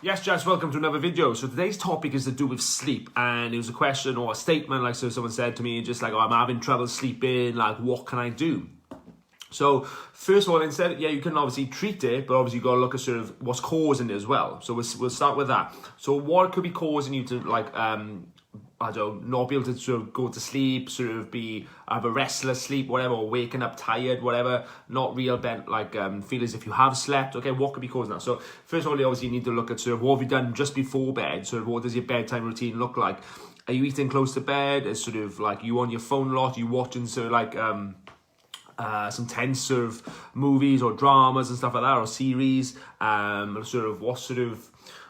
Yes, Jess, welcome to another video. So today's topic is to do with sleep, and it was a question or a statement, like so someone said to me, just like, oh, I'm having trouble sleeping, like what can I do? So first of all, instead, you can obviously treat it, but obviously you got to look at sort of what's causing it as well. So we'll start with that. So what could be causing you to I don't know, not be able to sort of go to sleep, sort of have a restless sleep, whatever, or waking up tired, whatever, not real bent, feel as if you have slept. Okay, what could be causing that? So first of all, obviously you need to look at sort of what have you done just before bed, sort of what does your bedtime routine look like? Are you eating close to bed? Is sort of like you on your phone a lot? Are you watching sort of some tense sort of movies or dramas and stuff like that, or series?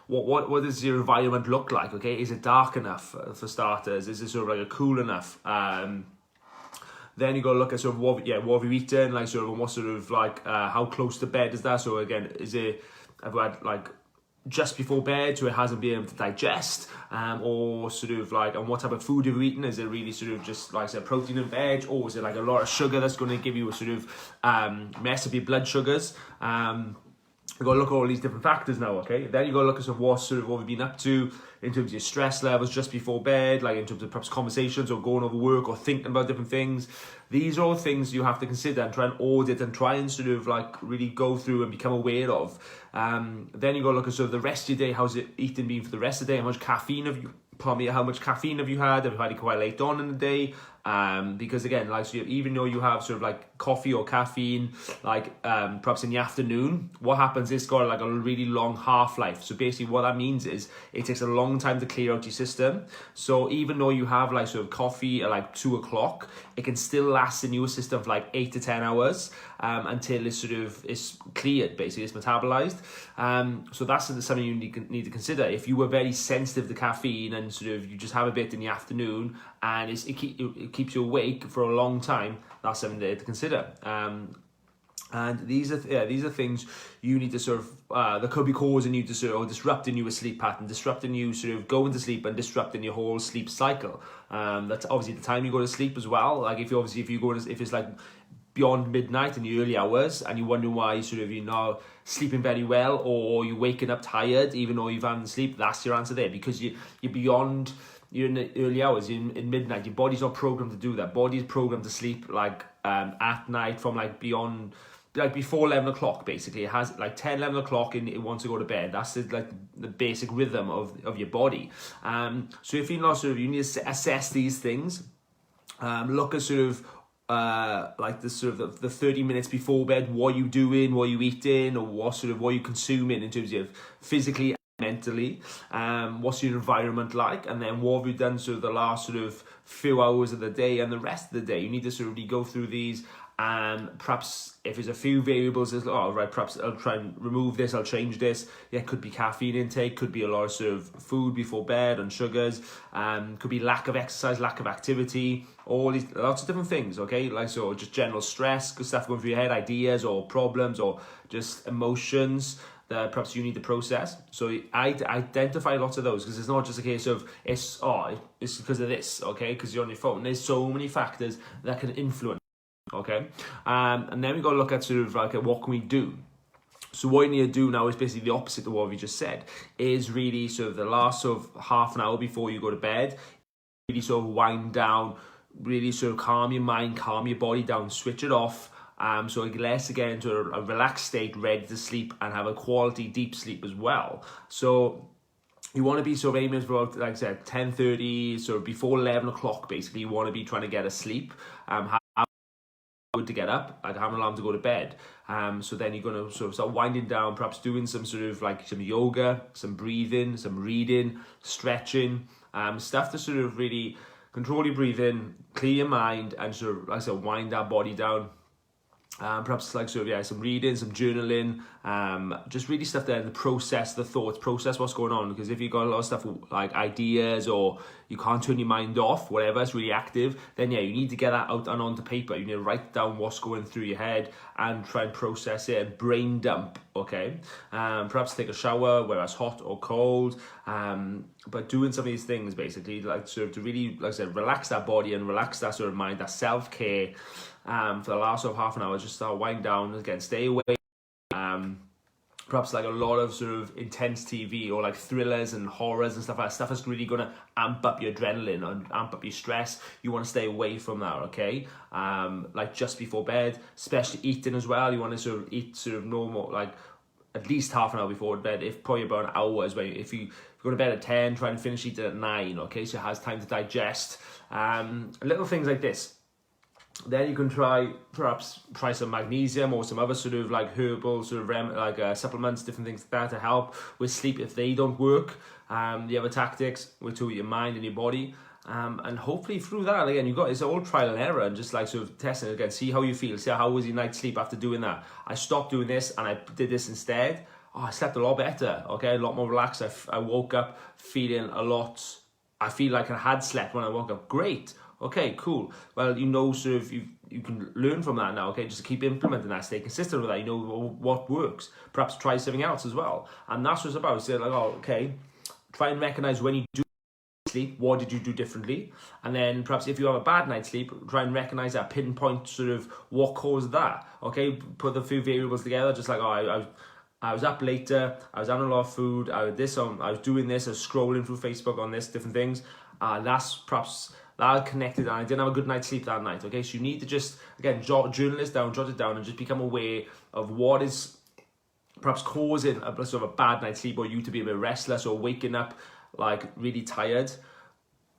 What does your environment look like? Okay, is it dark enough for starters? Is it sort of like a cool enough? Then you got to look at sort of what have you eaten? Like sort of and what sort of how close to bed is that? So again, have you had like just before bed so it hasn't been able to digest, or sort of like, and what type of food have you eaten? Is it really sort of just like say protein and veg, or is it like a lot of sugar that's going to give you a sort of mess up your blood sugars? You've got to look at all these different factors now, okay? Then you've got to look at sort of what we've been up to in terms of your stress levels just before bed, like in terms of perhaps conversations or going over work or thinking about different things. These are all things you have to consider and try and audit and try and sort of like really go through and become aware of. Then you've got to look at sort of the rest of your day. How's it eating been for the rest of the day? How much caffeine have you had? Have you had it quite late on in the day? Because again, like so even though you have sort of like coffee or caffeine, perhaps in the afternoon, what happens is it's got like a really long half-life. So basically what that means is it takes a long time to clear out your system. So even though you have like sort of coffee at like 2 o'clock, it can still last in your system for like 8 to 10 hours until it's cleared, basically it's metabolized. So that's something you need to consider. If you were very sensitive to caffeine and sort of you just have a bit in the afternoon and it keeps you awake for a long time, that's something to consider. And these are things you need to sort of that could be causing you to sort of, or disrupting your sleep pattern, disrupting you sort of going to sleep and disrupting your whole sleep cycle. That's obviously the time you go to sleep as well. Like if it's like beyond midnight in the early hours and you're wondering why you're not sleeping very well, or you're waking up tired even though you've had sleep, that's your answer there, because you're beyond. You're in the early hours, in midnight. Your body's not programmed to do that. Body is programmed to sleep at night from beyond, before 11 o'clock basically. It has 10, 11 o'clock and it wants to go to bed. That's the basic rhythm of your body. So if you're not you need to assess these things. Look at the 30 minutes before bed. What are you doing? What are you eating? Or what are you consuming in terms of physically, mentally? What's your environment like? And then what have you done the last few hours of the day and the rest of the day? You need to really go through these. Perhaps if there's a few variables, perhaps I'll try and remove this, I'll change this. Could be caffeine intake, could be a lot of food before bed and sugars, could be lack of exercise, lack of activity, all these lots of different things, okay? Just general stress, good stuff going through your head, ideas or problems or just emotions that perhaps you need to process. So I identify lots of those, because it's not just a case of it's because of this, okay? Because you're on your phone. There's so many factors that can influence. Okay, and then we got to look at what can we do. So what you need to do now is basically the opposite of what we just said. Is really the last half an hour before you go to bed, really wind down, really calm your mind, calm your body down, switch it off. So let's get into a relaxed state, ready to sleep and have a quality deep sleep as well. So you want to be aiming for about, like I said, 10:30, before 11 o'clock. Basically, you want to be trying to get asleep. To get up, have an alarm to go to bed. So then you're going to start winding down, perhaps doing some some yoga, some breathing, some reading, stretching, stuff to really control your breathing, clear your mind, and wind that body down. Perhaps some reading, some journaling, just really stuff there to process the thoughts, process what's going on. Because if you've got a lot of stuff like ideas, or you can't turn your mind off, whatever, it's really active, then you need to get that out and onto paper. You need to write down what's going through your head and try and process it and brain dump, okay? Perhaps take a shower, whether it's hot or cold, but doing some of these things basically, to really, like I said, relax that body and relax that mind, that self-care. For the last half an hour, just start winding down again, stay away perhaps like a lot of sort of intense TV or like thrillers and horrors and stuff like that, stuff that's really going to amp up your adrenaline and amp up your stress. You want to stay away from that, okay? Like just before bed, especially eating as well. You want to sort of eat sort of normal, like at least half an hour before bed, if probably about an hour as well. If you go to bed at 10, try and finish eating at 9, okay? So it has time to digest. Little things like this. Then you can perhaps try some magnesium or some other sort of like herbal sort of supplements, different things like that to help with sleep if they don't work. The other tactics will to your mind and your body. And hopefully through that, again, it's all trial and error and just like sort of testing it again, see how you feel, see how was your night's sleep after doing that. I stopped doing this and I did this instead. Oh, I slept a lot better, okay, a lot more relaxed. I woke up feeling I feel like I had slept when I woke up. Great. Okay, cool. Well, sort of you can learn from that now, okay? Just keep implementing that, stay consistent with that. You know what works. Perhaps try something else as well. And that's what it's about. So like, okay, try and recognize when you do sleep, what did you do differently? And then perhaps if you have a bad night's sleep, try and recognize that, pinpoint sort of what caused that, okay? Put the few variables together, just like, I was up later, I was having a lot of food, I was doing this, I was scrolling through Facebook on this, different things. That's perhaps that connected, and I didn't have a good night's sleep that night, okay? So you need to just, again, journal it down, and just become aware of what is perhaps causing a sort of a bad night's sleep, or you to be a bit restless, or waking up like really tired.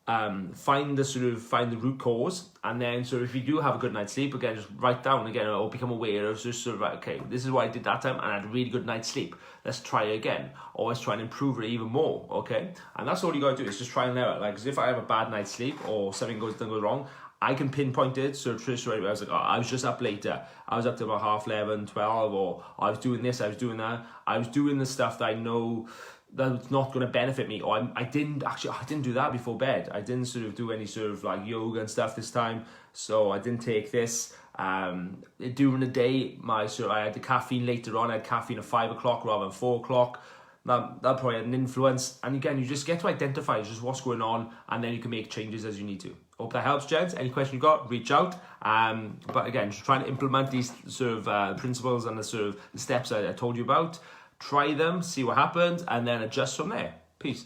Find the root cause, and then so if you do have a good night's sleep, again, just write down again, or become aware of just sort of like, okay, this is what I did that time and I had a really good night's sleep. Let's try it again. Always try and improve it even more, okay? And that's all you gotta do, is just try and error. Like, 'cause if I have a bad night's sleep or something doesn't go wrong, I can pinpoint it. So Trish, right, I was like, I was just up later. I was up to about 11:30, 12, or I was doing this, I was doing that. I was doing the stuff that I know that's not going to benefit me, or I didn't do that before bed. I didn't sort of do any sort of like yoga and stuff this time, so I didn't take this. During the day, I had the caffeine later on. I had caffeine at 5 o'clock rather than 4 o'clock. That probably had an influence. And again, you just get to identify just what's going on, and then you can make changes as you need to. Hope that helps, gents. Any question you got, reach out. But again, just trying to implement these sort of principles and the steps I told you about. Try them, see what happens, and then adjust from there. Peace.